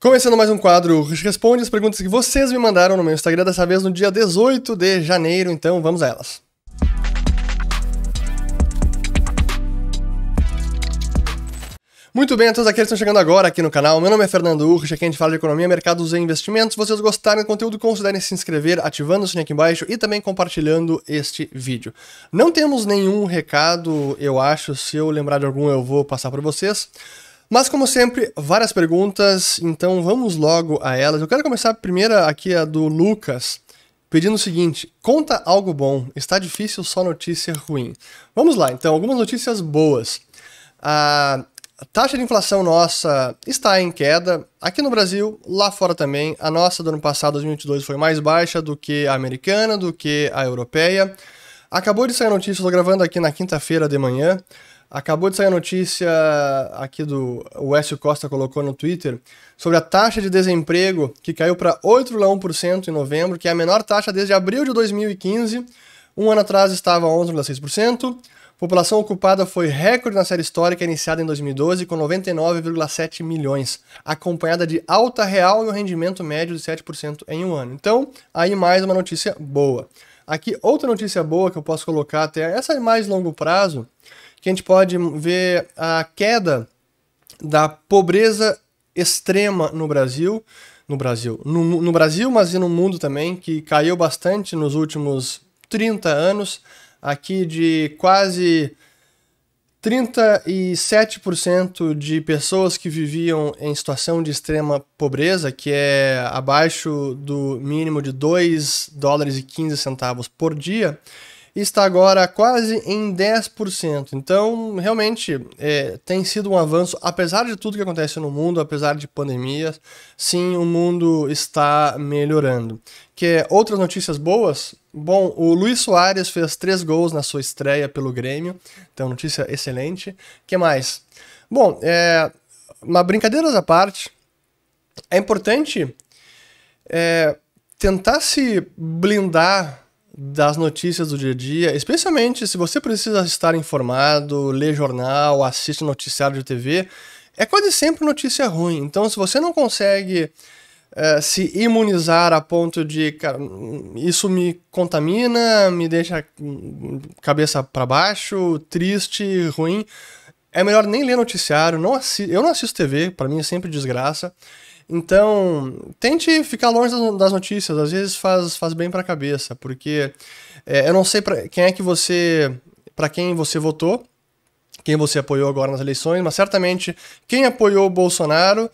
Começando mais um quadro Responde as perguntas que vocês me mandaram no meu Instagram, dessa vez no dia 18 de janeiro, então vamos a elas. Muito bem, a todos aqueles que estão chegando agora aqui no canal, meu nome é Fernando Urrich, aqui a gente fala de economia, mercados e investimentos. Se vocês gostarem do conteúdo, considerem se inscrever, ativando o sininho aqui embaixo e também compartilhando este vídeo. Não temos nenhum recado, eu acho, se eu lembrar de algum eu vou passar para vocês. Mas, como sempre, várias perguntas, então vamos logo a elas. Eu quero começar a primeira aqui, a do Lucas, pedindo o seguinte: conta algo bom, está difícil, só notícia ruim. Vamos lá, então, algumas notícias boas. A taxa de inflação nossa está em queda, aqui no Brasil, lá fora também. A nossa do ano passado, 2022, foi mais baixa do que a americana, do que a europeia. Acabou de sair a notícia, estou gravando aqui na quinta-feira de manhã. Acabou de sair a notícia aqui o Écio Costa colocou no Twitter sobre a taxa de desemprego que caiu para 8,1% em novembro, que é a menor taxa desde abril de 2015. Um ano atrás estava 11,6%. População ocupada foi recorde na série histórica iniciada em 2012 com 99,7 milhões, acompanhada de alta real e um rendimento médio de 7% em um ano. Então, aí mais uma notícia boa. Aqui outra notícia boa que eu posso colocar até essa é mais longo prazo, que a gente pode ver a queda da pobreza extrema no Brasil, mas e no mundo também, que caiu bastante nos últimos 30 anos, aqui de quase 37% de pessoas que viviam em situação de extrema pobreza, que é abaixo do mínimo de $2,15 por dia, está agora quase em 10%. Então, realmente, tem sido um avanço, apesar de tudo que acontece no mundo, apesar de pandemias, sim, o mundo está melhorando. Outras notícias boas? Bom, o Luis Soares fez 3 gols na sua estreia pelo Grêmio, então notícia excelente. Que mais? Bom, mas brincadeiras à parte, é importante tentar se blindar das notícias do dia a dia, especialmente se você precisa estar informado, ler jornal, assiste noticiário de TV, é quase sempre notícia ruim. Então, se você não consegue se imunizar a ponto de, cara, isso me contamina, me deixa cabeça para baixo, triste, ruim, é melhor nem ler noticiário. Eu não assisto TV, para mim é sempre desgraça. Então, tente ficar longe das notícias, às vezes faz bem para a cabeça, porque eu não sei para quem você votou, quem você apoiou agora nas eleições, mas certamente quem apoiou o Bolsonaro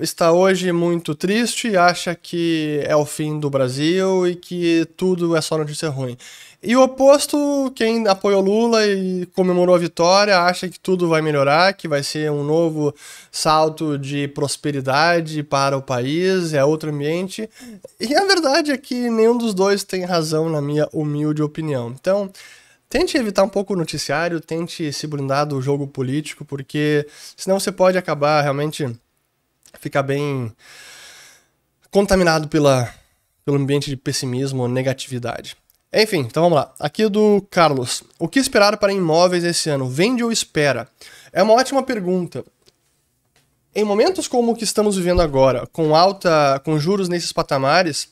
está hoje muito triste, acha que é o fim do Brasil e que tudo é só notícia ruim. E o oposto, quem apoiou Lula e comemorou a vitória, acha que tudo vai melhorar, que vai ser um novo salto de prosperidade para o país, é outro ambiente. E a verdade é que nenhum dos dois tem razão, na minha humilde opinião. Então, tente evitar um pouco o noticiário, tente se blindar do jogo político, porque senão você pode acabar realmente ficar bem contaminado pelo ambiente de pessimismo ou negatividade. Enfim, então vamos lá. Aqui do Carlos. O que esperar para imóveis esse ano? Vende ou espera? É uma ótima pergunta. Em momentos como o que estamos vivendo agora, com juros nesses patamares,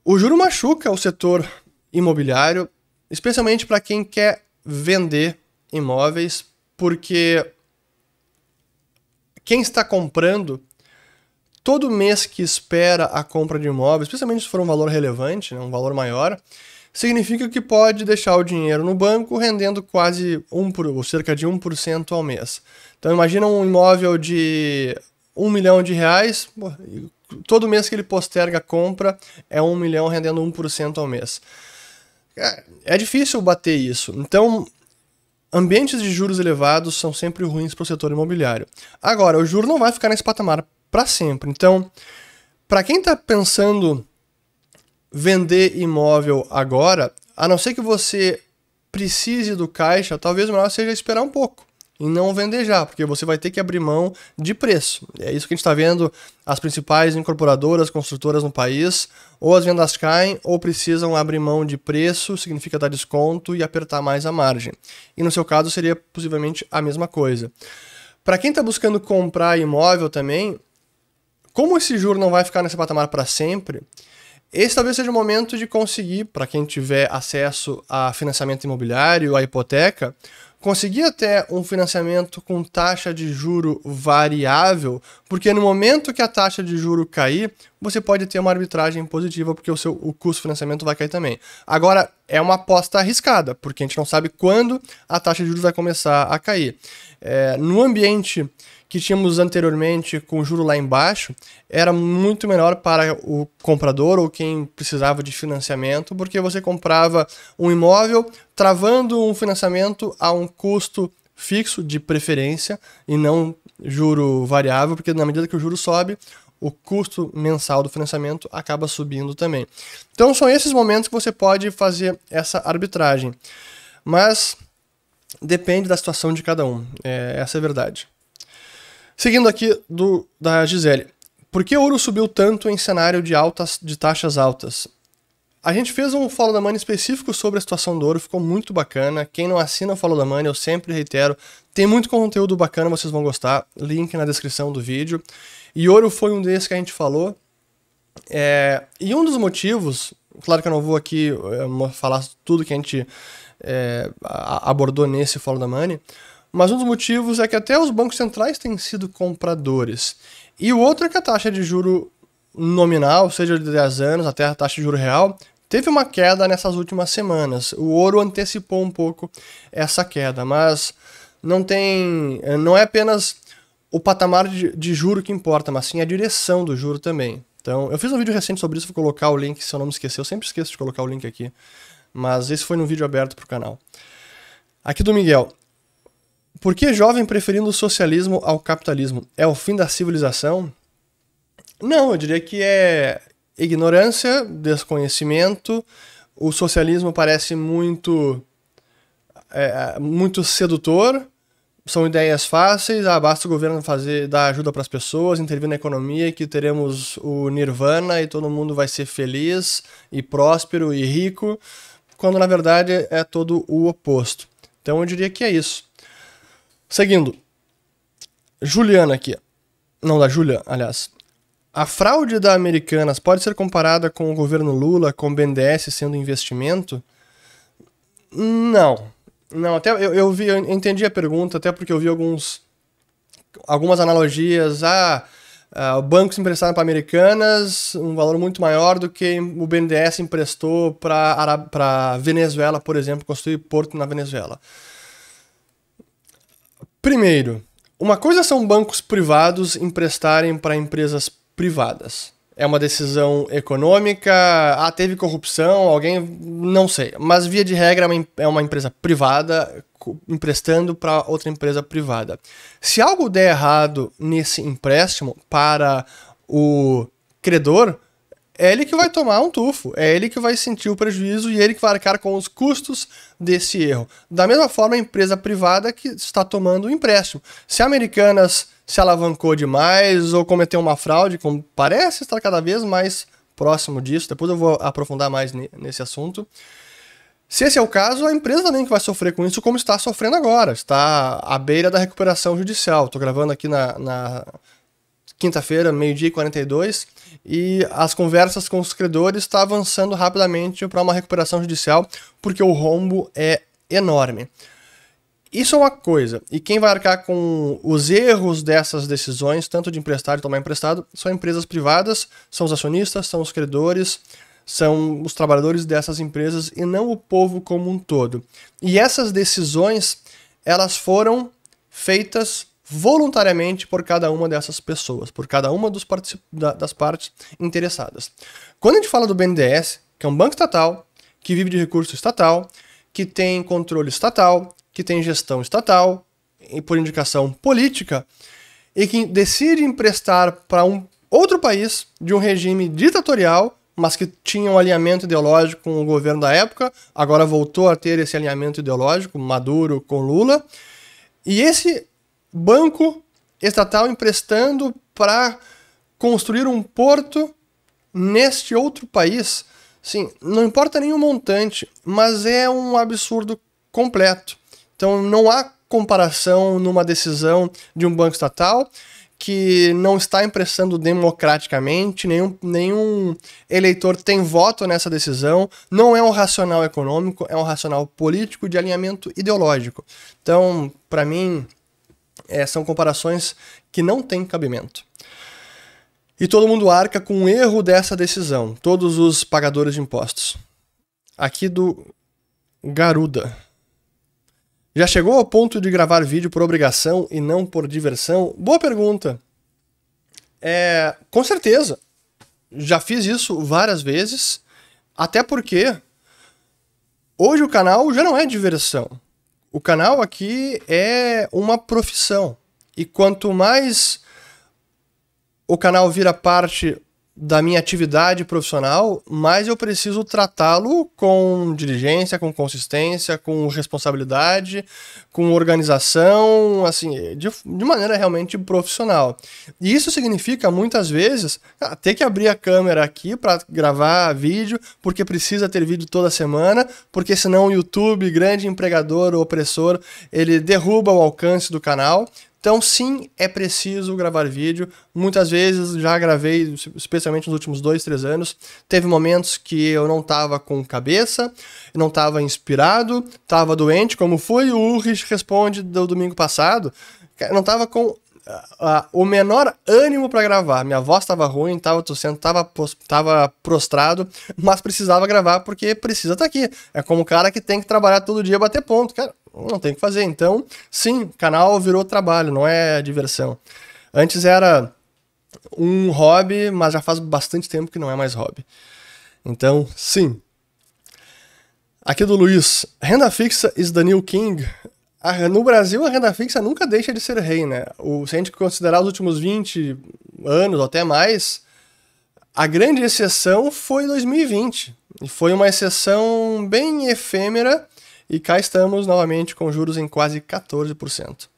o juro machuca o setor imobiliário, especialmente para quem quer vender imóveis, porque quem está comprando, todo mês que espera a compra de imóveis, especialmente se for um valor relevante, né, um valor maior, significa que pode deixar o dinheiro no banco rendendo quase cerca de 1% ao mês. Então imagina um imóvel de R$1 milhão, todo mês que ele posterga a compra é 1 milhão rendendo 1% ao mês. É difícil bater isso. Então, ambientes de juros elevados são sempre ruins para o setor imobiliário. Agora, o juro não vai ficar nesse patamar para sempre. Então, para quem está pensando vender imóvel agora, a não ser que você precise do caixa, talvez o melhor seja esperar um pouco e não vender já, porque você vai ter que abrir mão de preço. É isso que a gente está vendo, as principais incorporadoras, construtoras no país, ou as vendas caem, ou precisam abrir mão de preço, significa dar desconto e apertar mais a margem. E no seu caso seria possivelmente a mesma coisa. Para quem está buscando comprar imóvel também, como esse juro não vai ficar nesse patamar para sempre, esse talvez seja o momento de conseguir, para quem tiver acesso a financiamento imobiliário, a hipoteca, conseguir até um financiamento com taxa de juro variável, porque no momento que a taxa de juro cair, você pode ter uma arbitragem positiva, porque o custo de financiamento vai cair também. Agora, é uma aposta arriscada, porque a gente não sabe quando a taxa de juros vai começar a cair. No ambiente que tínhamos anteriormente com o juro lá embaixo, era muito melhor para o comprador ou quem precisava de financiamento, porque você comprava um imóvel travando um financiamento a um custo fixo de preferência e não juro variável, porque na medida que o juro sobe, o custo mensal do financiamento acaba subindo também. Então são esses momentos que você pode fazer essa arbitragem, mas depende da situação de cada um, essa é a verdade. Seguindo aqui da Gisele. Por que o ouro subiu tanto em cenário de taxas altas? A gente fez um Follow the Money específico sobre a situação do ouro, ficou muito bacana. Quem não assina o Follow the Money, eu sempre reitero, tem muito conteúdo bacana, vocês vão gostar. Link na descrição do vídeo. E ouro foi um desses que a gente falou. E um dos motivos, claro que eu não vou aqui falar tudo que a gente abordou nesse Follow the Money, mas um dos motivos é que até os bancos centrais têm sido compradores. E o outro é que a taxa de juro nominal, seja de 10 anos até a taxa de juro real, teve uma queda nessas últimas semanas. O ouro antecipou um pouco essa queda, mas não é apenas o patamar de juro que importa, mas sim a direção do juro também. Então, eu fiz um vídeo recente sobre isso, vou colocar o link se eu não me esquecer. Eu sempre esqueço de colocar o link aqui, mas esse foi num vídeo aberto para o canal. Aqui do Miguel. Por que jovem preferindo o socialismo ao capitalismo? É o fim da civilização? Não, eu diria que é ignorância, desconhecimento. O socialismo parece muito sedutor. São ideias fáceis. Basta o governo dar ajuda para as pessoas, intervir na economia, que teremos o nirvana e todo mundo vai ser feliz e próspero e rico, quando na verdade é todo o oposto. Então eu diria que é isso. Seguindo, Juliana aqui, não, da Júlia, aliás. A fraude da Americanas pode ser comparada com o governo Lula, com o BNDES sendo investimento? Não, até eu entendi a pergunta, até porque eu vi algumas analogias. Bancos emprestaram para Americanas um valor muito maior do que o BNDES emprestou para Venezuela, por exemplo, construir porto na Venezuela. Primeiro, uma coisa são bancos privados emprestarem para empresas privadas. É uma decisão econômica, teve corrupção, alguém, não sei. Mas via de regra é uma empresa privada emprestando para outra empresa privada. Se algo der errado nesse empréstimo para o credor, é ele que vai tomar um tufo, é ele que vai sentir o prejuízo e ele que vai arcar com os custos desse erro. Da mesma forma, a empresa privada que está tomando o empréstimo. Se a Americanas se alavancou demais ou cometeu uma fraude, como parece estar cada vez mais próximo disso, depois eu vou aprofundar mais nesse assunto. Se esse é o caso, a empresa também que vai sofrer com isso, como está sofrendo agora. Está à beira da recuperação judicial. Estou gravando aqui na quinta-feira, 12h42, e as conversas com os credores estão avançando rapidamente para uma recuperação judicial, porque o rombo é enorme. Isso é uma coisa, e quem vai arcar com os erros dessas decisões, tanto de emprestar e de tomar emprestado, são empresas privadas, são os acionistas, são os credores, são os trabalhadores dessas empresas e não o povo como um todo. E essas decisões, elas foram feitas voluntariamente por cada uma dessas pessoas, por cada uma das partes interessadas. Quando a gente fala do BNDES, que é um banco estatal, que vive de recurso estatal, que tem controle estatal, que tem gestão estatal, e por indicação política, e que decide emprestar para um outro país de um regime ditatorial, mas que tinha um alinhamento ideológico com o governo da época, agora voltou a ter esse alinhamento ideológico, Maduro com Lula, e esse banco estatal emprestando para construir um porto neste outro país, sim, não importa nenhum montante, mas é um absurdo completo. Então não há comparação numa decisão de um banco estatal que não está emprestando democraticamente, nenhum eleitor tem voto nessa decisão, não é um racional econômico, é um racional político de alinhamento ideológico. Então, para mim, são comparações que não têm cabimento. E todo mundo arca com o erro dessa decisão, todos os pagadores de impostos. Aqui do Garuda. Já chegou ao ponto de gravar vídeo por obrigação e não por diversão? Boa pergunta. Com certeza. Já fiz isso várias vezes, até porque hoje o canal já não é diversão. O canal aqui é uma profissão. E quanto mais o canal vira parte da minha atividade profissional, mais eu preciso tratá-lo com diligência, com consistência, com responsabilidade, com organização, assim, de maneira realmente profissional. E isso significa, muitas vezes, ter que abrir a câmera aqui para gravar vídeo, porque precisa ter vídeo toda semana, porque senão o YouTube, grande empregador, opressor, ele derruba o alcance do canal. Então, sim, é preciso gravar vídeo. Muitas vezes já gravei, especialmente nos últimos 2, 3 anos. Teve momentos que eu não estava com cabeça, não estava inspirado, estava doente, como foi o Ulrich Responde do domingo passado. Eu não estava com o menor ânimo para gravar. Minha voz estava ruim, estava tossindo, estava prostrado, mas precisava gravar porque precisa estar aqui. É como o cara que tem que trabalhar todo dia e bater ponto. Cara, não tem o que fazer. Então, sim, o canal virou trabalho, não é diversão. Antes era um hobby, mas já faz bastante tempo que não é mais hobby. Então, sim. Aqui do Luiz. Renda fixa is the new king. No Brasil, a renda fixa nunca deixa de ser rei, né? Se a gente considerar os últimos 20 anos ou até mais, a grande exceção foi 2020. E foi uma exceção bem efêmera. E cá estamos novamente com juros em quase 14%.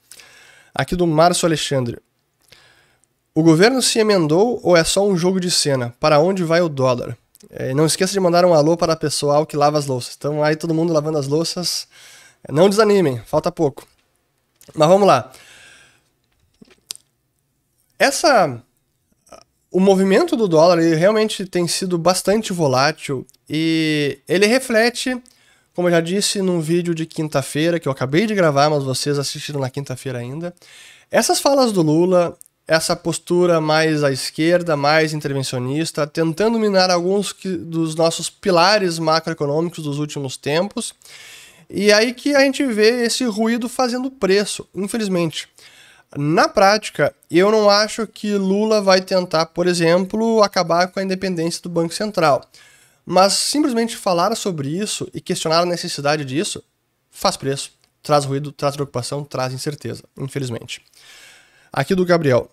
Aqui do Márcio Alexandre. O governo se emendou ou é só um jogo de cena? Para onde vai o dólar? Não esqueça de mandar um alô para o pessoal que lava as louças. Então aí todo mundo lavando as louças. Não desanimem, falta pouco. Mas vamos lá. O movimento do dólar ele realmente tem sido bastante volátil e ele reflete, como eu já disse num vídeo de quinta-feira, que eu acabei de gravar, mas vocês assistiram na quinta-feira ainda, essas falas do Lula, essa postura mais à esquerda, mais intervencionista, tentando minar alguns dos nossos pilares macroeconômicos dos últimos tempos, e aí que a gente vê esse ruído fazendo preço, infelizmente. Na prática, eu não acho que Lula vai tentar, por exemplo, acabar com a independência do Banco Central. Mas simplesmente falar sobre isso e questionar a necessidade disso faz preço, traz ruído, traz preocupação, traz incerteza, infelizmente. Aqui do Gabriel.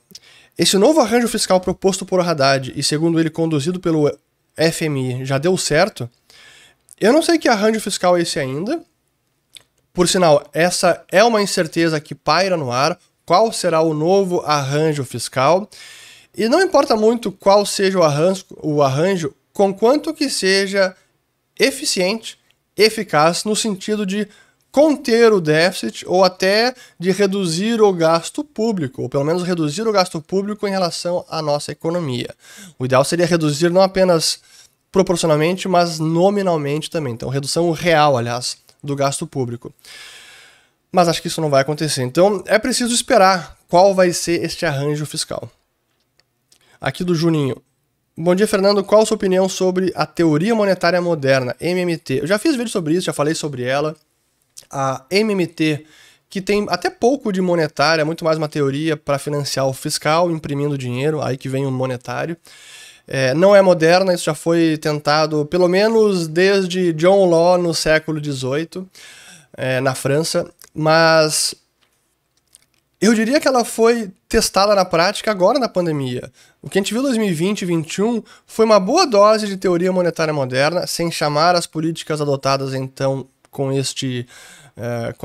Esse novo arranjo fiscal proposto por Haddad e, segundo ele, conduzido pelo FMI, já deu certo? Eu não sei que arranjo fiscal é esse ainda. Por sinal, essa é uma incerteza que paira no ar. Qual será o novo arranjo fiscal? E não importa muito qual seja o arranjo, conquanto que seja eficiente, eficaz, no sentido de conter o déficit ou até de reduzir o gasto público, ou pelo menos reduzir o gasto público em relação à nossa economia. O ideal seria reduzir não apenas proporcionalmente, mas nominalmente também. Então, redução real, aliás, do gasto público. Mas acho que isso não vai acontecer. Então, é preciso esperar qual vai ser este arranjo fiscal. Aqui do Juninho. Bom dia, Fernando. Qual a sua opinião sobre a teoria monetária moderna, MMT? Eu já fiz vídeo sobre isso, já falei sobre ela. A MMT, que tem até pouco de monetária, muito mais uma teoria para financiar o fiscal, imprimindo dinheiro, aí que vem o monetário. Não é moderna, isso já foi tentado pelo menos desde John Law no século XVIII, na França, mas eu diria que ela foi testada na prática agora na pandemia. O que a gente viu em 2020 e 2021 foi uma boa dose de teoria monetária moderna, sem chamar as políticas adotadas então com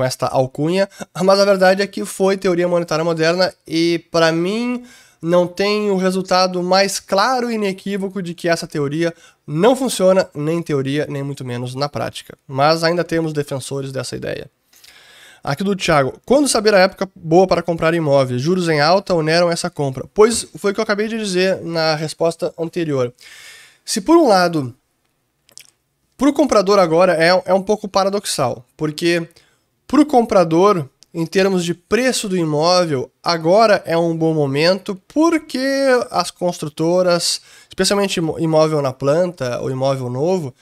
esta alcunha, mas a verdade é que foi teoria monetária moderna e, para mim, não tem o resultado mais claro e inequívoco de que essa teoria não funciona nem em teoria, nem muito menos na prática. Mas ainda temos defensores dessa ideia. Aqui do Thiago. Quando saber a época boa para comprar imóveis? Juros em alta oneram essa compra? Pois foi o que eu acabei de dizer na resposta anterior. Se por um lado, para o comprador agora é um pouco paradoxal, porque para o comprador, em termos de preço do imóvel, agora é um bom momento porque as construtoras, especialmente imóvel na planta ou imóvel novo,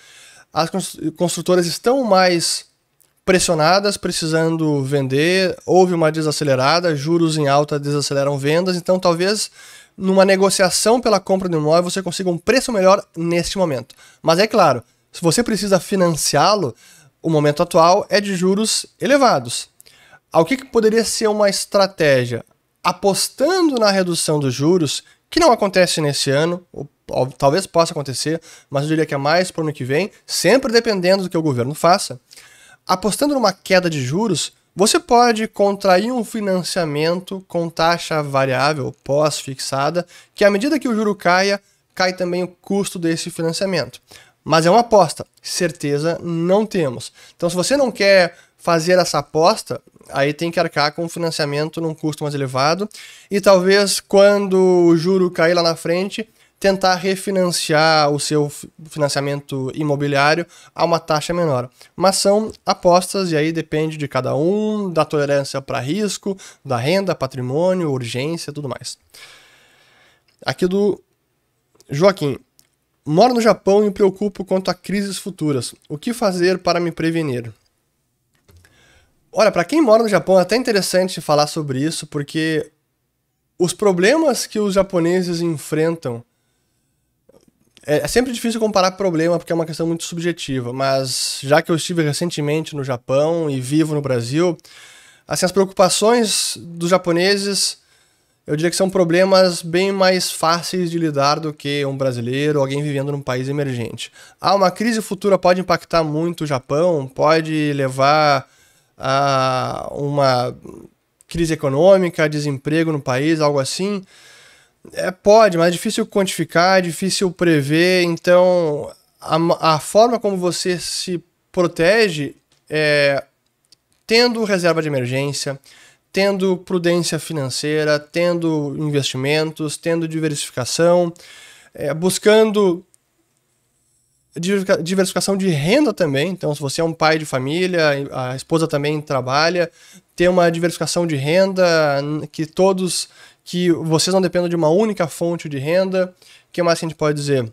as construtoras estão mais pressionadas, precisando vender, houve uma desacelerada, juros em alta desaceleram vendas, então talvez numa negociação pela compra do imóvel você consiga um preço melhor neste momento. Mas é claro, se você precisa financiá-lo, o momento atual é de juros elevados. O que poderia ser uma estratégia? Apostando na redução dos juros, que não acontece nesse ano, ou talvez possa acontecer, mas eu diria que é mais para o ano que vem, sempre dependendo do que o governo faça. Apostando numa queda de juros, você pode contrair um financiamento com taxa variável pós-fixada, que à medida que o juro caia, cai também o custo desse financiamento. Mas é uma aposta, certeza não temos. Então, se você não quer fazer essa aposta, aí tem que arcar com um financiamento num custo mais elevado e talvez quando o juro cair lá na frente, tentar refinanciar o seu financiamento imobiliário a uma taxa menor. Mas são apostas e aí depende de cada um, da tolerância para risco, da renda, patrimônio, urgência, tudo mais. Aqui do Joaquim. Moro no Japão e me preocupo quanto a crises futuras. O que fazer para me prevenir? Olha, para quem mora no Japão é até interessante falar sobre isso, porque os problemas que os japoneses enfrentam é sempre difícil comparar problema porque é uma questão muito subjetiva, mas já que eu estive recentemente no Japão e vivo no Brasil, assim, as preocupações dos japoneses, eu diria que são problemas bem mais fáceis de lidar do que um brasileiro ou alguém vivendo num país emergente. Uma crise futura pode impactar muito o Japão, pode levar a uma crise econômica, desemprego no país, algo assim. Pode, mas é difícil quantificar, é difícil prever, então a forma como você se protege é tendo reserva de emergência, tendo prudência financeira, tendo investimentos, tendo diversificação, buscando diversificação de renda também. Então, se você é um pai de família, a esposa também trabalha, ter uma diversificação de renda, que vocês não dependam de uma única fonte de renda. O que mais que a gente pode dizer?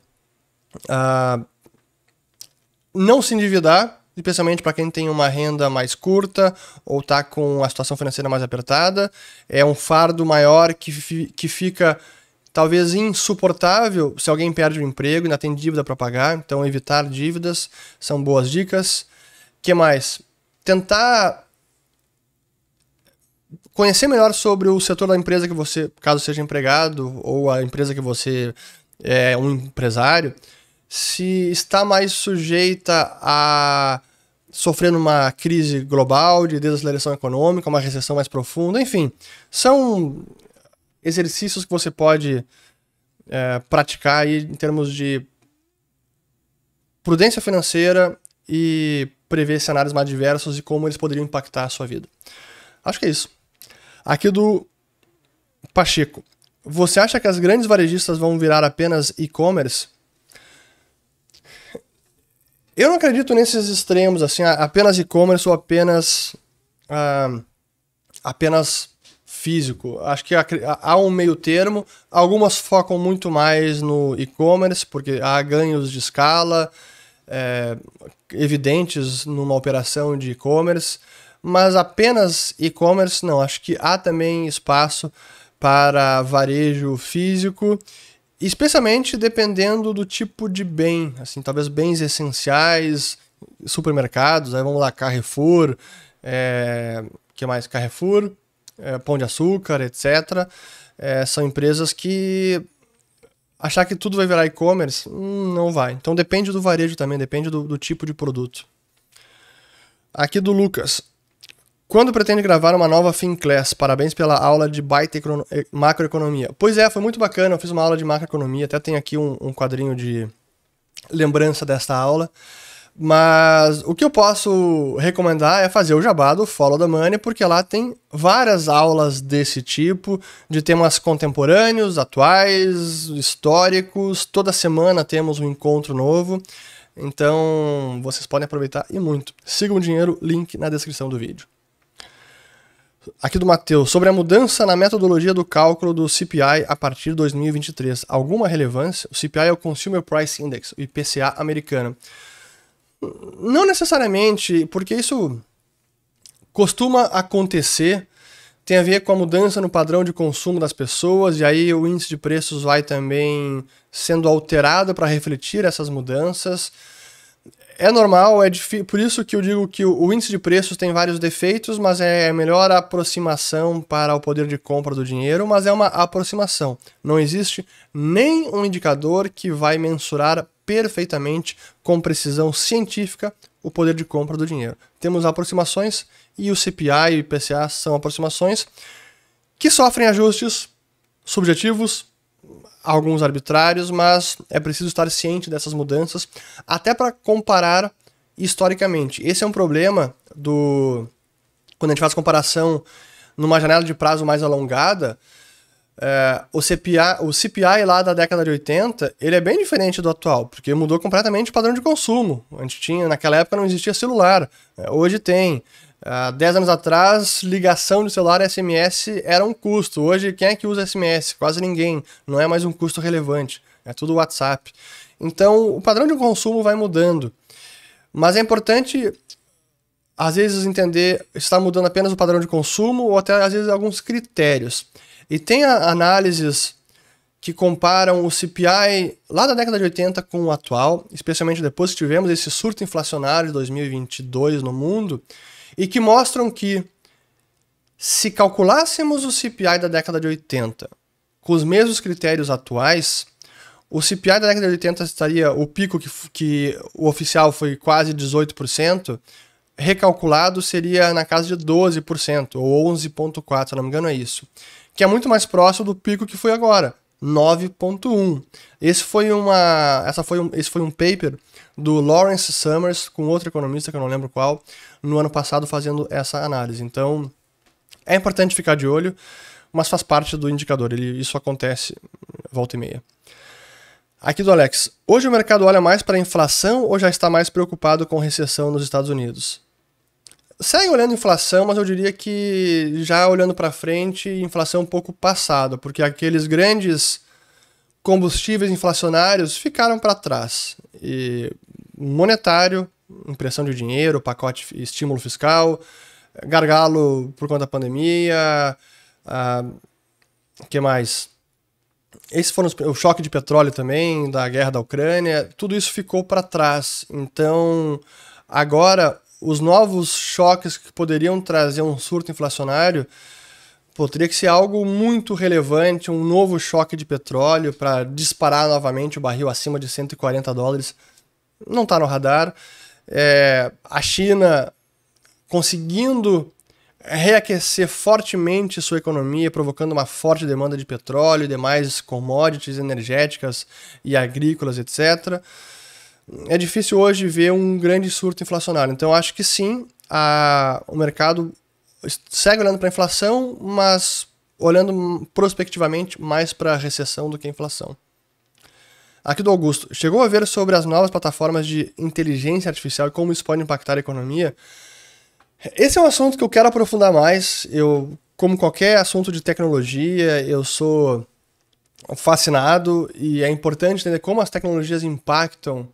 Não se endividar, especialmente para quem tem uma renda mais curta ou está com a situação financeira mais apertada. É um fardo maior que fica talvez insuportável se alguém perde o emprego e ainda tem dívida para pagar. Então, evitar dívidas são boas dicas. O que mais? Tentar conhecer melhor sobre o setor da empresa que você, caso seja empregado, ou a empresa que você é um empresário, se está mais sujeita a sofrer numa crise global de desaceleração econômica, uma recessão mais profunda, enfim. São exercícios que você pode praticar aí em termos de prudência financeira e prever cenários mais diversos e como eles poderiam impactar a sua vida. Acho que é isso. Aqui do Pacheco. Você acha que as grandes varejistas vão virar apenas e-commerce? Eu não acredito nesses extremos, assim, apenas e-commerce ou apenas físico. Acho que há um meio termo. Algumas focam muito mais no e-commerce, porque há ganhos de escala evidentes numa operação de e-commerce. Mas apenas e-commerce, não. Acho que há também espaço para varejo físico, especialmente dependendo do tipo de bem. Assim, talvez bens essenciais, supermercados, aí vamos lá, Carrefour, que mais? Carrefour, Pão de Açúcar, etc. São empresas que achar que tudo vai virar e-commerce, não vai. Então depende do varejo também, depende do tipo de produto. Aqui do Lucas. Quando pretende gravar uma nova Finclass? Parabéns pela aula de macroeconomia. Pois foi muito bacana, eu fiz uma aula de macroeconomia, até tem aqui um quadrinho de lembrança dessa aula. Mas o que eu posso recomendar é fazer o jabá do Follow the Money, porque lá tem várias aulas desse tipo, de temas contemporâneos, atuais, históricos. Toda semana temos um encontro novo. Então, vocês podem aproveitar e muito. Sigam o dinheiro, link na descrição do vídeo. Aqui do Matheus, sobre a mudança na metodologia do cálculo do CPI a partir de 2023. Alguma relevância? O CPI é o Consumer Price Index, o IPCA americano. Não necessariamente, porque isso costuma acontecer, tem a ver com a mudança no padrão de consumo das pessoas, e aí o índice de preços vai também sendo alterado para refletir essas mudanças. É normal, é difícil, por isso que eu digo que o índice de preços tem vários defeitos, mas é a melhor aproximação para o poder de compra do dinheiro, mas é uma aproximação. Não existe nem um indicador que vai mensurar perfeitamente, com precisão científica, o poder de compra do dinheiro. Temos aproximações e o CPI e o IPCA são aproximações que sofrem ajustes subjetivos, alguns arbitrários, mas é preciso estar ciente dessas mudanças, até para comparar historicamente. Esse é um problema quando a gente faz comparação numa janela de prazo mais alongada. O CPI lá da década de 80, ele é bem diferente do atual, porque mudou completamente o padrão de consumo. A gente tinha, naquela época não existia celular, hoje tem. 10 anos atrás, ligação de celular SMS era um custo. Hoje, quem é que usa SMS? Quase ninguém. Não é mais um custo relevante. É tudo WhatsApp. Então, o padrão de consumo vai mudando. Mas é importante, às vezes, entender se está mudando apenas o padrão de consumo ou até, às vezes, alguns critérios. E tem análises que comparam o CPI lá da década de 80 com o atual, especialmente depois que tivemos esse surto inflacionário de 2022 no mundo, e que mostram que, se calculássemos o CPI da década de 80 com os mesmos critérios atuais, o CPI da década de 80 estaria, o pico que o oficial foi quase 18%, recalculado seria na casa de 12%, ou 11,4%, se não me engano é isso, que é muito mais próximo do pico que foi agora, 9,1%. Esse foi um paper do Lawrence Summers com outro economista, que eu não lembro qual, no ano passado fazendo essa análise. Então, é importante ficar de olho, mas faz parte do indicador. Isso acontece volta e meia. Aqui do Alex. Hoje o mercado olha mais para a inflação ou já está mais preocupado com recessão nos Estados Unidos? Segue olhando inflação, mas eu diria que já olhando para frente, inflação um pouco passada, porque aqueles grandes combustíveis inflacionários ficaram para trás. E monetário, impressão de dinheiro, pacote estímulo fiscal, gargalo por conta da pandemia, que mais? Esses foram o choque de petróleo também, da guerra da Ucrânia, tudo isso ficou para trás. Então, agora, os novos choques que poderiam trazer um surto inflacionário, teria que ser algo muito relevante, um novo choque de petróleo para disparar novamente o barril acima de $140. Não está no radar. A China conseguindo reaquecer fortemente sua economia, provocando uma forte demanda de petróleo e demais commodities energéticas e agrícolas, etc. É difícil hoje ver um grande surto inflacionário. Então, acho que sim, o mercado segue olhando para a inflação, mas olhando prospectivamente mais para a recessão do que a inflação. Aqui do Augusto. Chegou a ver sobre as novas plataformas de inteligência artificial e como isso pode impactar a economia? Esse é um assunto que eu quero aprofundar mais. Como qualquer assunto de tecnologia, eu sou fascinado e é importante entender como as tecnologias impactam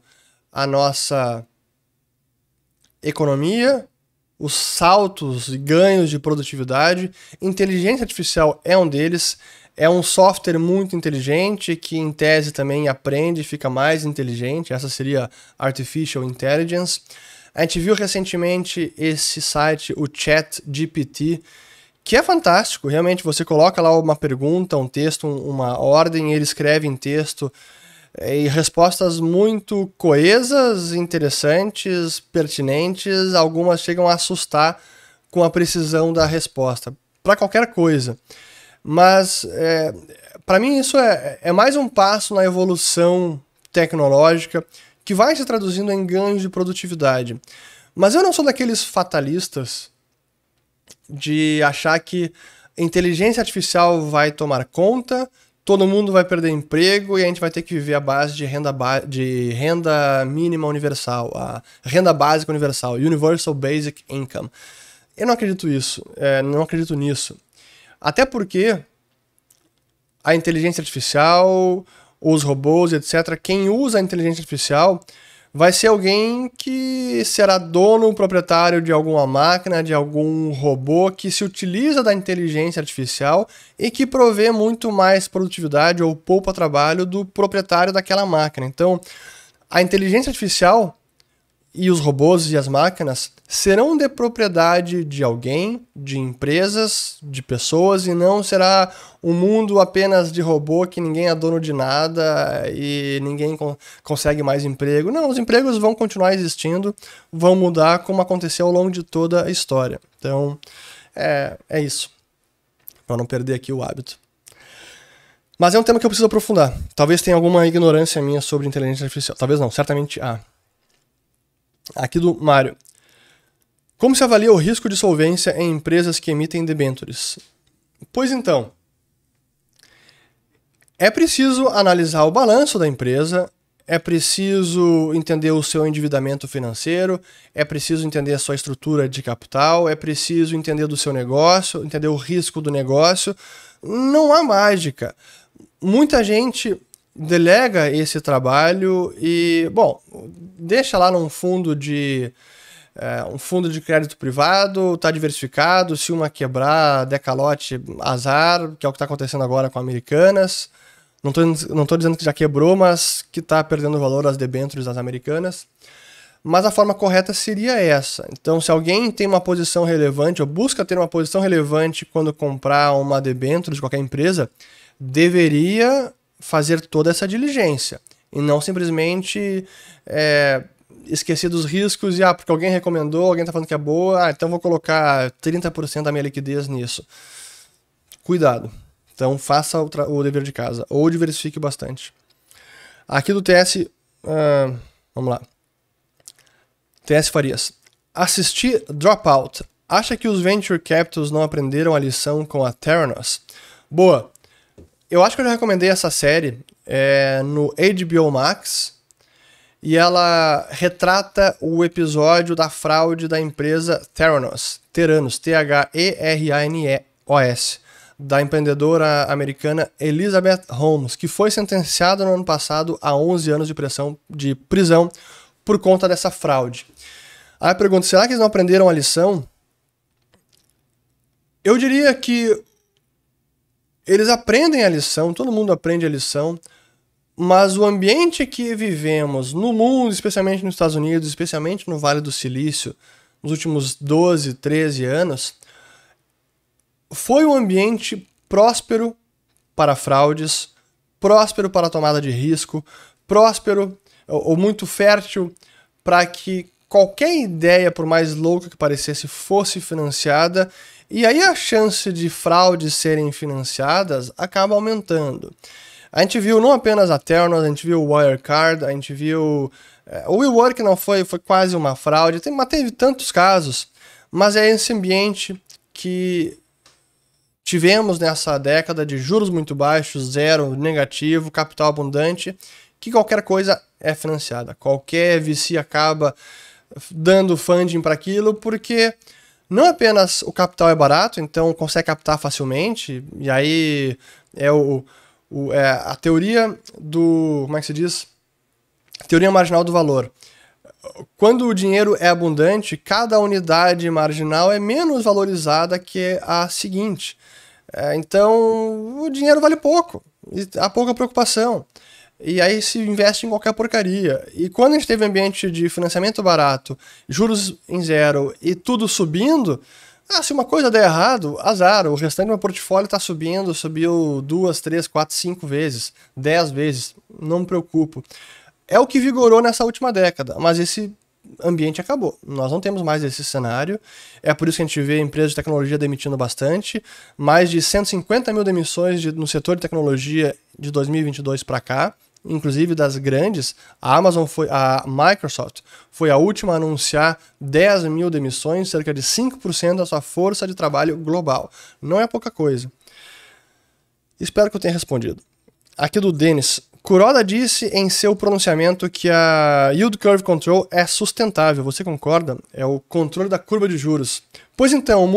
a nossa economia, os saltos e ganhos de produtividade. Inteligência artificial é um deles. É um software muito inteligente que, em tese, também aprende e fica mais inteligente. Essa seria Artificial Intelligence. A gente viu recentemente esse site, o ChatGPT, que é fantástico. Realmente, você coloca lá uma pergunta, um texto, uma ordem, ele escreve em texto e respostas muito coesas, interessantes, pertinentes. Algumas chegam a assustar com a precisão da resposta, para qualquer coisa. Mas, para mim, isso é mais um passo na evolução tecnológica que vai se traduzindo em ganhos de produtividade. Mas eu não sou daqueles fatalistas de achar que inteligência artificial vai tomar conta, todo mundo vai perder emprego e a gente vai ter que viver à base de renda mínima universal, a renda básica universal, Universal Basic Income. Eu não acredito nisso. Até porque a inteligência artificial, os robôs, etc., quem usa a inteligência artificial vai ser alguém que será dono, proprietário de alguma máquina, de algum robô que se utiliza da inteligência artificial e que provê muito mais produtividade ou poupa trabalho do proprietário daquela máquina. Então, a inteligência artificial e os robôs e as máquinas serão de propriedade de alguém, de empresas, de pessoas, e não será um mundo apenas de robô que ninguém é dono de nada e ninguém consegue mais emprego. Não, os empregos vão continuar existindo, vão mudar como aconteceu ao longo de toda a história. Então, é isso. Para não perder aqui o hábito. Mas é um tema que eu preciso aprofundar. Talvez tenha alguma ignorância minha sobre inteligência artificial. Talvez não, certamente há. Aqui do Mário. Como se avalia o risco de solvência em empresas que emitem debêntures? Pois então, é preciso analisar o balanço da empresa, é preciso entender o seu endividamento financeiro, é preciso entender a sua estrutura de capital, é preciso entender do seu negócio, entender o risco do negócio. Não há mágica. Muita gente delega esse trabalho e, bom, deixa lá num fundo de crédito privado, está diversificado, se uma quebrar, decalote, azar, que é o que está acontecendo agora com Americanas. Não tô dizendo que já quebrou, mas que está perdendo valor as debêntures das Americanas. Mas a forma correta seria essa. Então, se alguém tem uma posição relevante, ou busca ter uma posição relevante quando comprar uma debênture de qualquer empresa, deveria fazer toda essa diligência e não simplesmente esquecer dos riscos e porque alguém recomendou, alguém está falando que é boa, então vou colocar 30% da minha liquidez nisso. Cuidado. Então faça o dever de casa ou diversifique bastante. Aqui do TS, vamos lá. TS Farias. Assistir Dropout. Acha que os Venture Capitals não aprenderam a lição com a Theranos? Boa. Eu acho que eu já recomendei essa série no HBO Max e ela retrata o episódio da fraude da empresa Theranos, Theranos, da empreendedora americana Elizabeth Holmes, que foi sentenciada no ano passado a 11 anos de prisão por conta dessa fraude. Aí eu pergunto, será que eles não aprenderam a lição? Eu diria que eles aprendem a lição, todo mundo aprende a lição, mas o ambiente que vivemos no mundo, especialmente nos Estados Unidos, especialmente no Vale do Silício, nos últimos 12, 13 anos, foi um ambiente próspero para fraudes, próspero para a tomada de risco, próspero ou muito fértil para que qualquer ideia, por mais louca que parecesse, fosse financiada. E aí a chance de fraudes serem financiadas acaba aumentando. A gente viu não apenas a Theranos, a gente viu o Wirecard, a gente viu... o WeWork não foi quase uma fraude, teve tantos casos, mas é esse ambiente que tivemos nessa década de juros muito baixos, zero, negativo, capital abundante, que qualquer coisa é financiada. Qualquer VC acaba dando funding para aquilo, porque... não apenas o capital é barato, então consegue captar facilmente, e aí é a teoria do... como é que se diz? Teoria marginal do valor. Quando o dinheiro é abundante, cada unidade marginal é menos valorizada que a seguinte. Então, o dinheiro vale pouco, e há pouca preocupação. E aí se investe em qualquer porcaria. E quando a gente teve ambiente de financiamento barato, juros em zero e tudo subindo, se uma coisa der errado, azar. O restante do meu portfólio está subindo, subiu 2, 3, 4, 5 vezes, 10 vezes. Não me preocupo. É o que vigorou nessa última década, mas esse ambiente acabou. Nós não temos mais esse cenário. É por isso que a gente vê empresas de tecnologia demitindo bastante. Mais de 150 mil demissões no setor de tecnologia de 2022 para cá. inclusive das grandes. A Microsoft foi a última a anunciar 10 mil demissões, cerca de 5% da sua força de trabalho global. Não é pouca coisa. Espero que eu tenha respondido. Aqui do Denis. Kuroda disse em seu pronunciamento que a Yield Curve Control é sustentável. Você concorda? É o controle da curva de juros. Pois então, o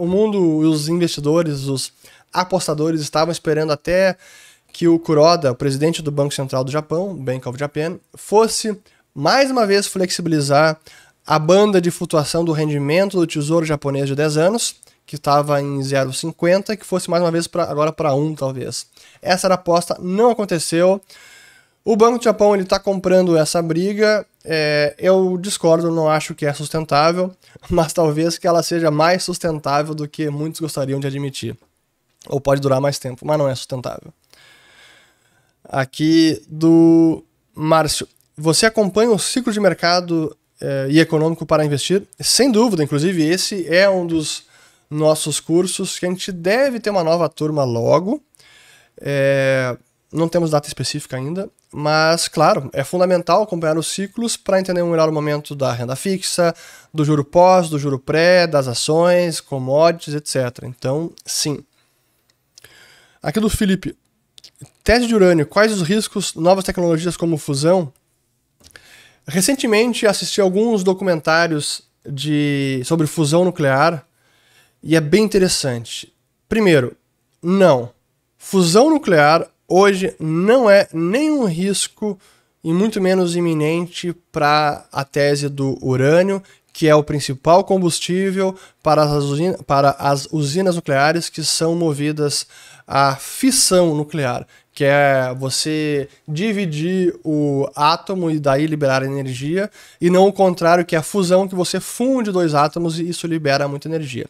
mundo, os investidores, os apostadores estavam esperando até que o Kuroda, o presidente do Banco Central do Japão, Bank of Japan, fosse mais uma vez flexibilizar a banda de flutuação do rendimento do Tesouro japonês de 10 anos, que estava em 0,50, que fosse mais uma vez agora para 1, talvez. Essa era a aposta, não aconteceu. O Banco do Japão está comprando essa briga. Eu discordo, não acho que é sustentável, mas talvez que ela seja mais sustentável do que muitos gostariam de admitir. Ou pode durar mais tempo, mas não é sustentável. Aqui do Márcio. Você acompanha o ciclo de mercado e econômico para investir? Sem dúvida, inclusive esse é um dos nossos cursos que a gente deve ter uma nova turma logo. Não temos data específica ainda, mas, claro, é fundamental acompanhar os ciclos para entender um melhor momento da renda fixa, do juro pós, do juro pré, das ações, commodities, etc. Então, sim. Aqui do Felipe. Tese de urânio. Quais os riscos, novas tecnologias como fusão? Recentemente assisti alguns documentários sobre fusão nuclear e é bem interessante. Primeiro, não. Fusão nuclear hoje não é nenhum risco e muito menos iminente para a tese do urânio, que é o principal combustível para as usinas nucleares que são movidas à fissão nuclear, que é você dividir o átomo e daí liberar energia, e não o contrário, que é a fusão, que você funde dois átomos e isso libera muita energia.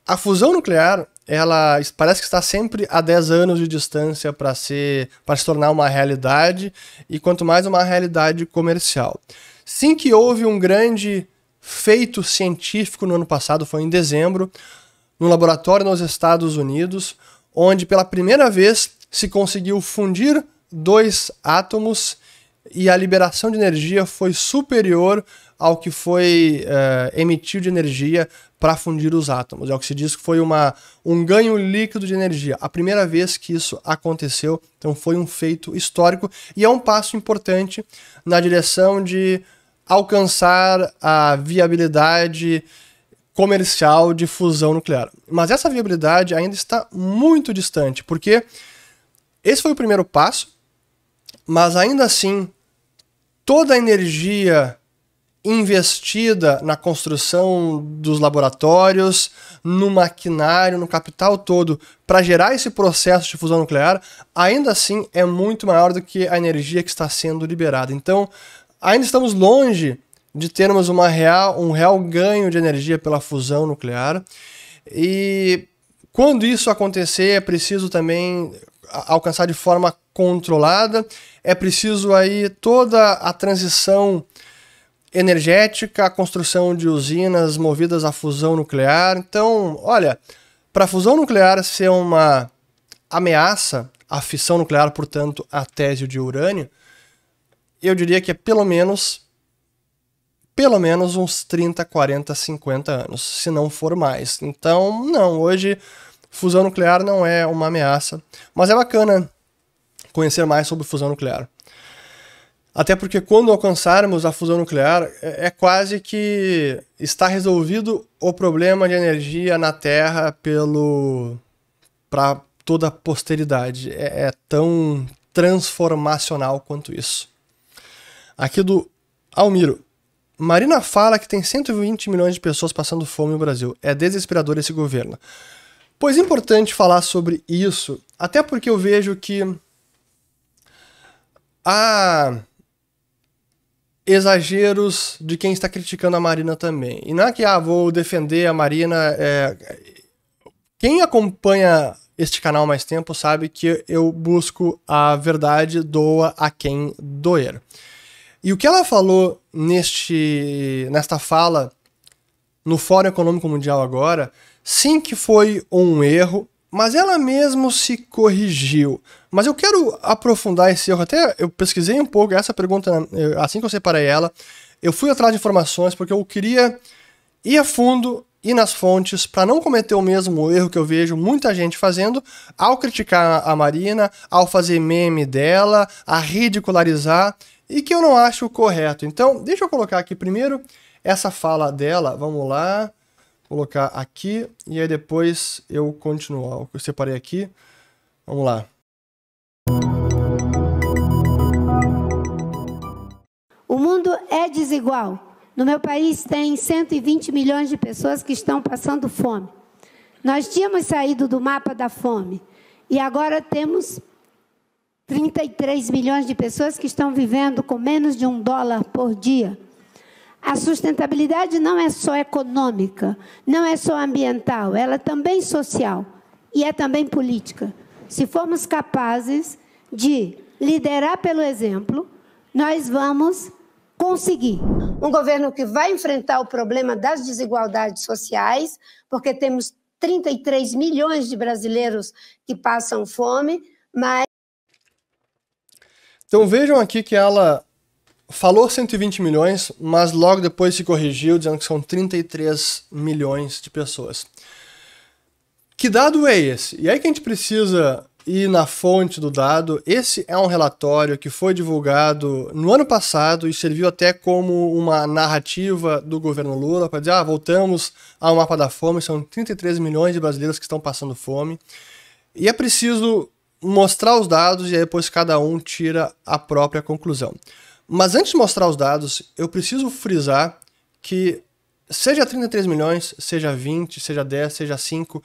A fusão nuclear, ela parece que está sempre a 10 anos de distância para se tornar uma realidade, e quanto mais uma realidade comercial. Sim que houve um grande feito científico no ano passado, foi em dezembro, no laboratório nos Estados Unidos, onde pela primeira vez se conseguiu fundir dois átomos e a liberação de energia foi superior ao que foi emitido de energia para fundir os átomos. É o que se diz que foi um ganho líquido de energia. A primeira vez que isso aconteceu, então foi um feito histórico e é um passo importante na direção de alcançar a viabilidade comercial de fusão nuclear. Mas essa viabilidade ainda está muito distante, porque esse foi o primeiro passo, mas ainda assim, toda a energia investida na construção dos laboratórios, no maquinário, no capital todo, para gerar esse processo de fusão nuclear, ainda assim é muito maior do que a energia que está sendo liberada. Então, ainda estamos longe de termos um real ganho de energia pela fusão nuclear. E quando isso acontecer, é preciso também alcançar de forma controlada, é preciso aí toda a transição energética, a construção de usinas movidas à fusão nuclear. Então, olha, para a fusão nuclear ser uma ameaça à fissão nuclear, portanto, à tese de urânio, eu diria que é pelo menos uns 30, 40, 50 anos, se não for mais. Então, não, hoje fusão nuclear não é uma ameaça, mas é bacana conhecer mais sobre fusão nuclear. Até porque quando alcançarmos a fusão nuclear, é quase que está resolvido o problema de energia na Terra para toda a posteridade. É tão transformacional quanto isso. Aqui do Almiro. Marina fala que tem 120 milhões de pessoas passando fome no Brasil. É desesperador esse governo. Pois é importante falar sobre isso, até porque eu vejo que há exageros de quem está criticando a Marina também. E não é que vou defender a Marina. Quem acompanha este canal há mais tempo sabe que eu busco a verdade, doa a quem doer. E o que ela falou nesta fala no Fórum Econômico Mundial agora, sim que foi um erro, mas ela mesmo se corrigiu. Mas eu quero aprofundar esse erro. Até eu pesquisei um pouco essa pergunta, assim que eu separei ela. Eu fui atrás de informações porque eu queria ir a fundo, ir nas fontes, para não cometer o mesmo erro que eu vejo muita gente fazendo ao criticar a Marina, ao fazer meme dela, a ridicularizar, e que eu não acho correto. Então, deixa eu colocar aqui primeiro essa fala dela. Vamos lá. Colocar aqui e aí depois eu continuo. Eu separei aqui. Vamos lá. O mundo é desigual. No meu país tem 120 milhões de pessoas que estão passando fome. Nós tínhamos saído do mapa da fome e agora temos 33 milhões de pessoas que estão vivendo com menos de $1 por dia. A sustentabilidade não é só econômica, não é só ambiental, ela é também social e é também política. Se formos capazes de liderar pelo exemplo, nós vamos conseguir. Um governo que vai enfrentar o problema das desigualdades sociais, porque temos 33 milhões de brasileiros que passam fome, mas... Então vejam aqui que ela falou 120 milhões, mas logo depois se corrigiu, dizendo que são 33 milhões de pessoas. Que dado é esse? E aí que a gente precisa ir na fonte do dado. Esse é um relatório que foi divulgado no ano passado e serviu até como uma narrativa do governo Lula para dizer, voltamos ao mapa da fome, são 33 milhões de brasileiros que estão passando fome. E é preciso mostrar os dados e aí depois cada um tira a própria conclusão. Mas antes de mostrar os dados, eu preciso frisar que seja 33 milhões, seja 20, seja 10, seja 5,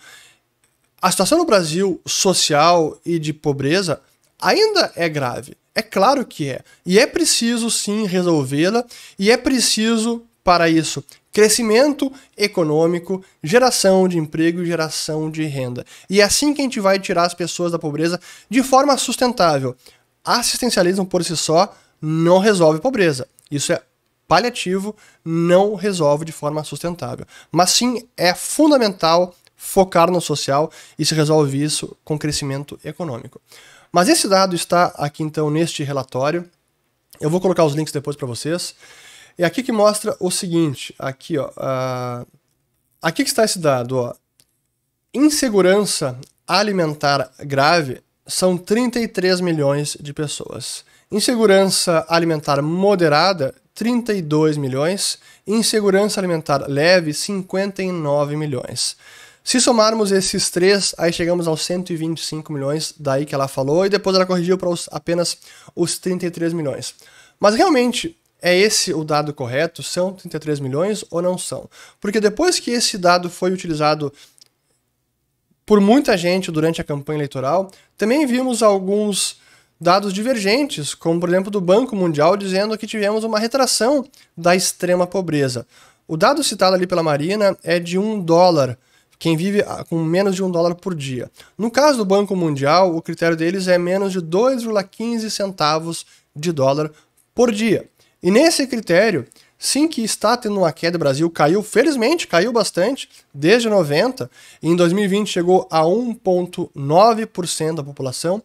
a situação no Brasil social e de pobreza ainda é grave. É claro que é. E é preciso sim resolvê-la e é preciso, para isso, crescimento econômico, geração de emprego e geração de renda. E é assim que a gente vai tirar as pessoas da pobreza de forma sustentável. Assistencialismo por si só não resolve pobreza. Isso é paliativo, não resolve de forma sustentável. Mas sim, é fundamental focar no social e se resolve isso com crescimento econômico. Mas esse dado está aqui então neste relatório. Eu vou colocar os links depois para vocês. É aqui que mostra o seguinte, aqui ó, aqui que está esse dado, ó. Insegurança alimentar grave são 33 milhões de pessoas. Insegurança alimentar moderada, 32 milhões. Insegurança alimentar leve, 59 milhões. Se somarmos esses três, aí chegamos aos 125 milhões, daí que ela falou, e depois ela corrigiu para apenas os 33 milhões. Mas realmente, é esse o dado correto? São 33 milhões ou não são? Porque depois que esse dado foi utilizado por muita gente durante a campanha eleitoral, também vimos alguns dados divergentes, como por exemplo do Banco Mundial, dizendo que tivemos uma retração da extrema pobreza. O dado citado ali pela Marina é de $1, quem vive com menos de $1 por dia. No caso do Banco Mundial, o critério deles é menos de 2,15 centavos de dólar por dia. E nesse critério, sim que está tendo uma queda, o Brasil caiu, felizmente caiu bastante, desde 90, e em 2020 chegou a 1,9% da população,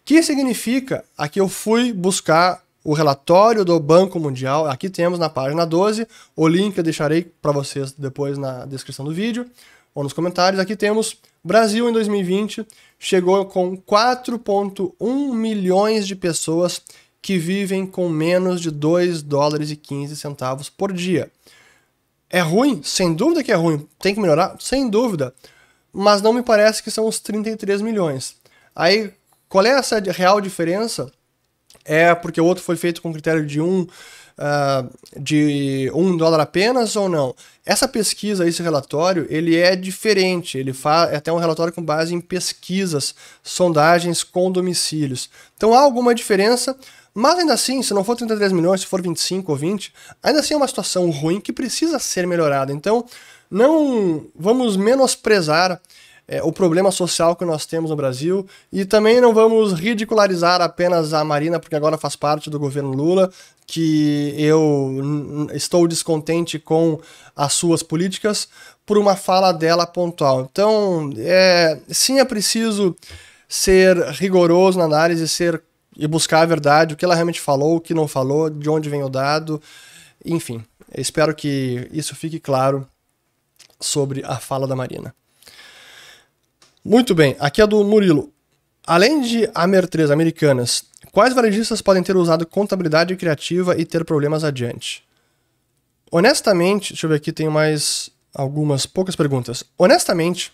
que significa, aqui eu fui buscar o relatório do Banco Mundial, aqui temos na página 12, o link eu deixarei para vocês depois na descrição do vídeo, ou nos comentários. Aqui temos Brasil em 2020, chegou com 4,1 milhões de pessoas que vivem com menos de $2,15 por dia. É ruim? Sem dúvida que é ruim. Tem que melhorar? Sem dúvida. Mas não me parece que são os 33 milhões. Aí, qual é essa real diferença? É porque o outro foi feito com critério de $1 apenas ou não? Essa pesquisa, esse relatório, ele é diferente. Ele é até um relatório com base em pesquisas, sondagens com domicílios. Então há alguma diferença, mas ainda assim, se não for 33 milhões, se for 25 ou 20, ainda assim é uma situação ruim que precisa ser melhorada. Então não vamos menosprezar o problema social que nós temos no Brasil e também não vamos ridicularizar apenas a Marina, porque agora faz parte do governo Lula, que eu estou descontente com as suas políticas por uma fala dela pontual. Então, sim, é preciso ser rigoroso na análise, e buscar a verdade, o que ela realmente falou, o que não falou, de onde vem o dado, enfim. Eu espero que isso fique claro sobre a fala da Marina. Muito bem, aqui é do Murilo. Além de Amer3, Americanas, quais varejistas podem ter usado contabilidade criativa e ter problemas adiante? Honestamente, deixa eu ver aqui, tem mais algumas poucas perguntas. Honestamente,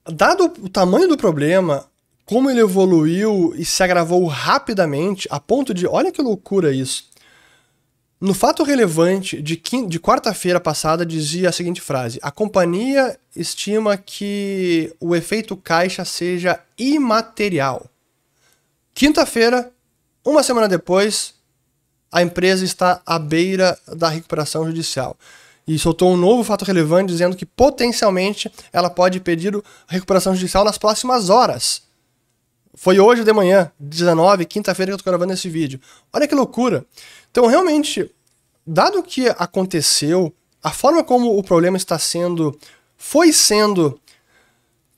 dado o tamanho do problema, como ele evoluiu e se agravou rapidamente, a ponto de, olha que loucura isso. No fato relevante de quarta-feira passada dizia a seguinte frase: a companhia estima que o efeito caixa seja imaterial. Quinta-feira, uma semana depois, a empresa está à beira da recuperação judicial. E soltou um novo fato relevante dizendo que potencialmente ela pode pedir recuperação judicial nas próximas horas. Foi hoje de manhã, 19, quinta-feira que eu estou gravando esse vídeo. Olha que loucura. Então, realmente, dado o que aconteceu, a forma como o problema foi sendo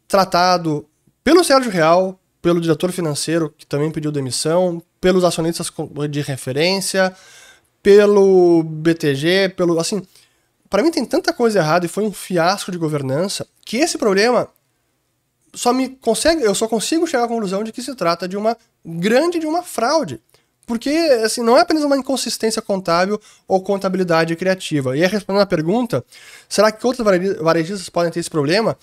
tratado pelo Sérgio Real, pelo diretor financeiro, que também pediu demissão, pelos acionistas de referência, pelo BTG, assim, para mim tem tanta coisa errada e foi um fiasco de governança que esse problema eu só consigo chegar à conclusão de que se trata de uma fraude. Porque assim, não é apenas uma inconsistência contábil ou contabilidade criativa. E aí, respondendo a pergunta, será que outros varejistas podem ter esse problema?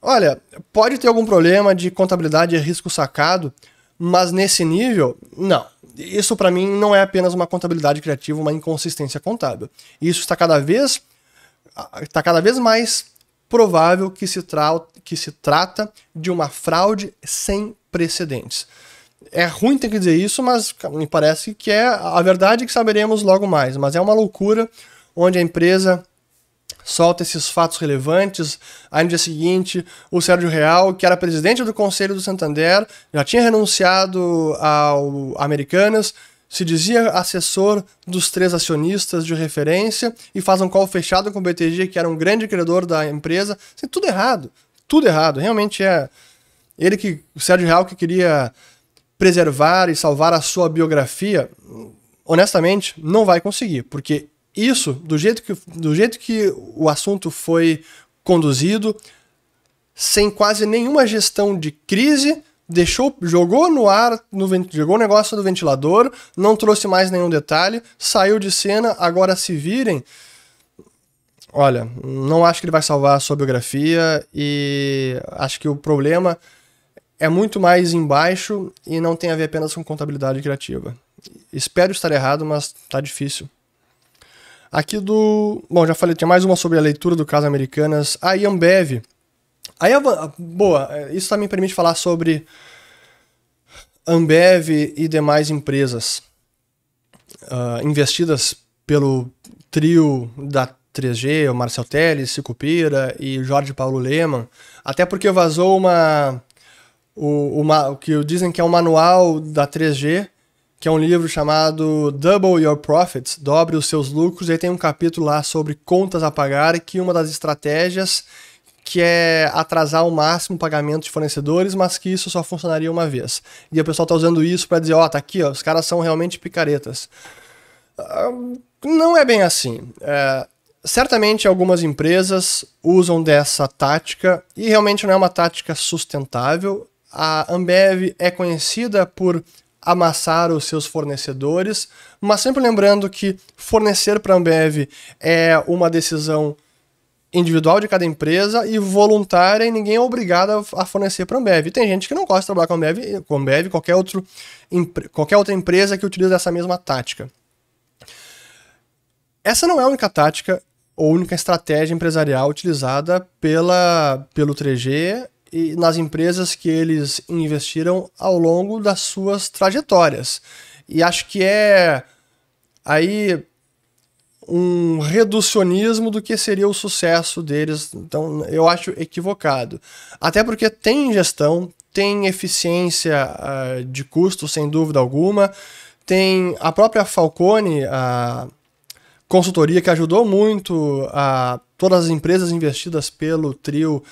Olha, pode ter algum problema de contabilidade e risco sacado, mas nesse nível, não. Isso para mim não é apenas uma contabilidade criativa, uma inconsistência contábil. Isso está cada vez mais provável que se trata de uma fraude sem precedentes. É ruim ter que dizer isso, mas me parece que é a verdade que saberemos logo mais. Mas é uma loucura onde a empresa solta esses fatos relevantes. Aí no dia seguinte, o Sérgio Real, que era presidente do Conselho do Santander, já tinha renunciado ao Americanas, se dizia assessor dos 3 acionistas de referência e faz um call fechado com o BTG, que era um grande credor da empresa. Assim, tudo errado. Tudo errado. Realmente é o Sérgio Real, que queria preservar e salvar a sua biografia, honestamente, não vai conseguir, porque isso, do jeito que o assunto foi conduzido, sem quase nenhuma gestão de crise, jogou no ar, jogou o negócio no ventilador, não trouxe mais nenhum detalhe, saiu de cena, agora se virem. Olha, não acho que ele vai salvar a sua biografia e acho que o problema é muito mais embaixo e não tem a ver apenas com contabilidade criativa. Espero estar errado, mas tá difícil. Aqui bom, já falei, tinha mais uma sobre a leitura do caso Americanas. A Ambev. Boa, isso também permite falar sobre Ambev e demais empresas investidas pelo trio da 3G, o Marcel Telles, Sicupira e Jorge Paulo Lemann. Até porque vazou o que dizem que é um manual da 3G, que é um livro chamado Double Your Profits, dobre os seus lucros, e aí tem um capítulo lá sobre contas a pagar, que uma das estratégias que é atrasar ao máximo o pagamento de fornecedores, mas que isso só funcionaria uma vez. E o pessoal tá usando isso para dizer, tá aqui, os caras são realmente picaretas. Não é bem assim. Certamente algumas empresas usam dessa tática, e realmente não é uma tática sustentável. A Ambev é conhecida por amassar os seus fornecedores, mas sempre lembrando que fornecer para a Ambev é uma decisão individual de cada empresa e voluntária, e ninguém é obrigado a fornecer para a Ambev. E tem gente que não gosta de trabalhar com a Ambev, qualquer outra empresa que utiliza essa mesma tática. Essa não é a única tática ou única estratégia empresarial utilizada pelo 3G e nas empresas que eles investiram ao longo das suas trajetórias. E acho que é aí um reducionismo do que seria o sucesso deles. Então eu acho equivocado. Até porque tem gestão, tem eficiência de custo, sem dúvida alguma. Tem a própria Falcone, a consultoria que ajudou muito a todas as empresas investidas pelo trio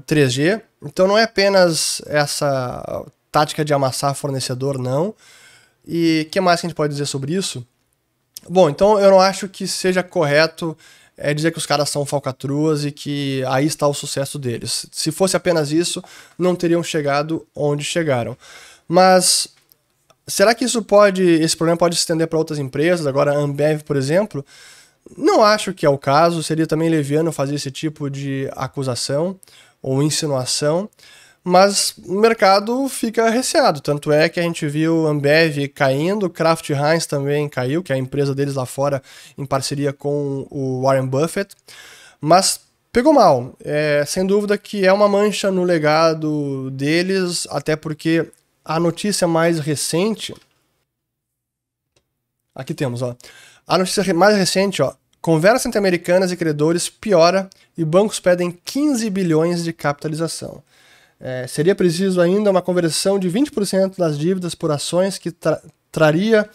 3G. Então não é apenas essa tática de amassar fornecedor, não. E o que mais que a gente pode dizer sobre isso? Bom, então eu não acho que seja correto dizer que os caras são falcatruas e que aí está o sucesso deles. Se fosse apenas isso, não teriam chegado onde chegaram. Mas será que esse problema pode se estender para outras empresas? Agora a Ambev, por exemplo, não acho que é o caso. Seria também leviano fazer esse tipo de acusação ou insinuação. Mas o mercado fica receado, tanto é que a gente viu Ambev caindo, Kraft Heinz também caiu, que é a empresa deles lá fora em parceria com o Warren Buffett, mas pegou mal. Sem dúvida que é uma mancha no legado deles, até porque a notícia mais recente... Aqui temos, ó. A notícia mais recente, ó. Conversa entre americanas e credores piora e bancos pedem 15 bilhões de capitalização. Seria preciso ainda uma conversão de 20% das dívidas por ações que traria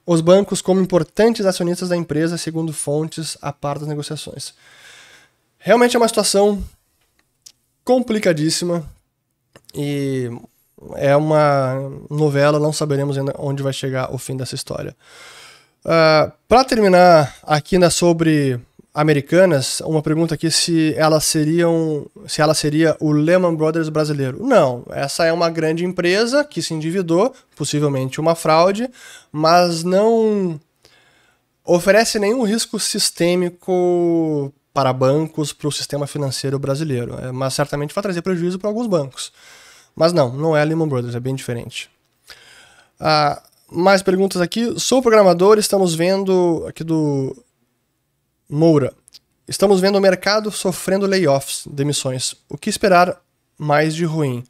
os bancos como importantes acionistas da empresa, segundo fontes a par das negociações. Realmente é uma situação complicadíssima e é uma novela, não saberemos ainda onde vai chegar o fim dessa história. Para terminar aqui ainda sobre Americanas, uma pergunta aqui se ela seria o Lehman Brothers brasileiro. Não, essa é uma grande empresa que se endividou, possivelmente uma fraude, mas não oferece nenhum risco sistêmico para bancos, para o sistema financeiro brasileiro. Mas certamente vai trazer prejuízo para alguns bancos. Mas não é a Lehman Brothers, é bem diferente. Mais perguntas aqui. Sou programador, estamos vendo aqui do Moura. Estamos vendo o mercado sofrendo layoffs, demissões. O que esperar mais de ruim?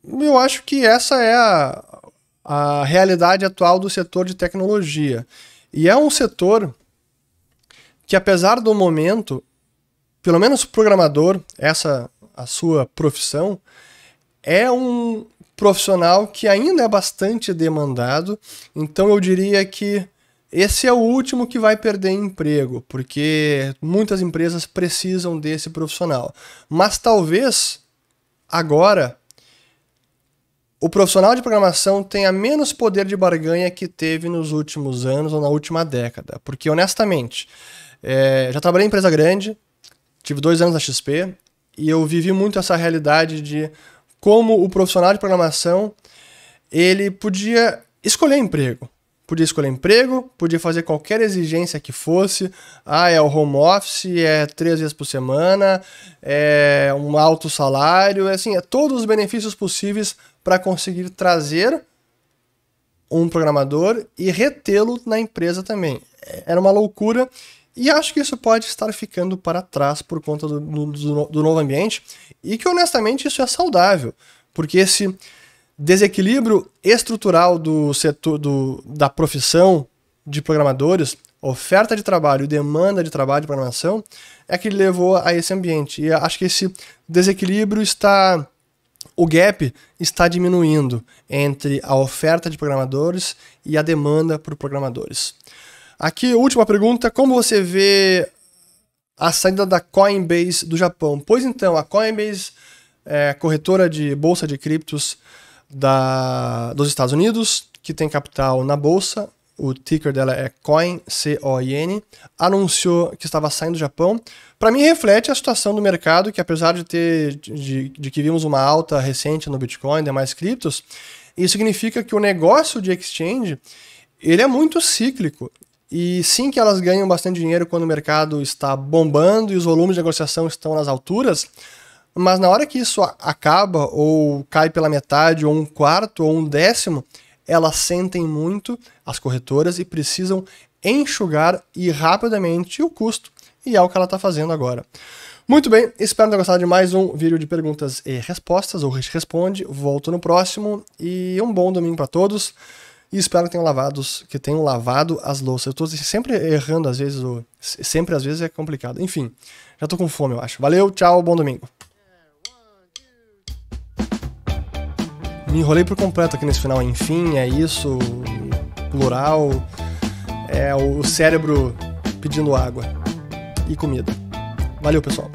Eu acho que essa é a realidade atual do setor de tecnologia. E é um setor que, apesar do momento, pelo menos programador, a sua profissão, é um profissional que ainda é bastante demandado. Então eu diria que esse é o último que vai perder emprego, porque muitas empresas precisam desse profissional. Mas talvez agora o profissional de programação tenha menos poder de barganha que teve nos últimos anos ou na última década. Porque, honestamente, já trabalhei em empresa grande, tive 2 anos na XP, e eu vivi muito essa realidade de como o profissional de programação ele podia escolher emprego. Podia fazer qualquer exigência que fosse. É o home office, 3 vezes por semana, é um alto salário, todos os benefícios possíveis para conseguir trazer um programador e retê-lo na empresa também. Era uma loucura e acho que isso pode estar ficando para trás por conta do novo ambiente e que, honestamente, isso é saudável, porque esse desequilíbrio estrutural do setor da profissão de programadores, oferta de trabalho e demanda de trabalho de programação, é que levou a esse ambiente. E acho que esse desequilíbrio o gap está diminuindo entre a oferta de programadores e a demanda por programadores. Aqui, última pergunta, como você vê a saída da Coinbase do Japão? Pois então, a Coinbase é corretora de bolsa de criptos dos Estados Unidos, que tem capital na bolsa, o ticker dela é COIN, C-O-I-N, anunciou que estava saindo do Japão. Para mim, reflete a situação do mercado, que apesar de que vimos uma alta recente no Bitcoin e demais criptos, isso significa que o negócio de exchange ele é muito cíclico. E sim que elas ganham bastante dinheiro quando o mercado está bombando e os volumes de negociação estão nas alturas, mas na hora que isso acaba, ou cai pela metade, ou 1/4, ou 1/10, elas sentem muito, as corretoras, e precisam enxugar e rapidamente o custo, e é o que ela está fazendo agora. Muito bem, espero ter gostado de mais um vídeo de perguntas e respostas, ou Responde, volto no próximo, e um bom domingo para todos, e espero que tenham lavado as louças. Eu estou sempre errando às vezes, às vezes é complicado. Enfim, já estou com fome, eu acho. Valeu, tchau, bom domingo. Me enrolei por completo aqui nesse final. Enfim, é isso, plural, é o cérebro pedindo água e comida. Valeu, pessoal.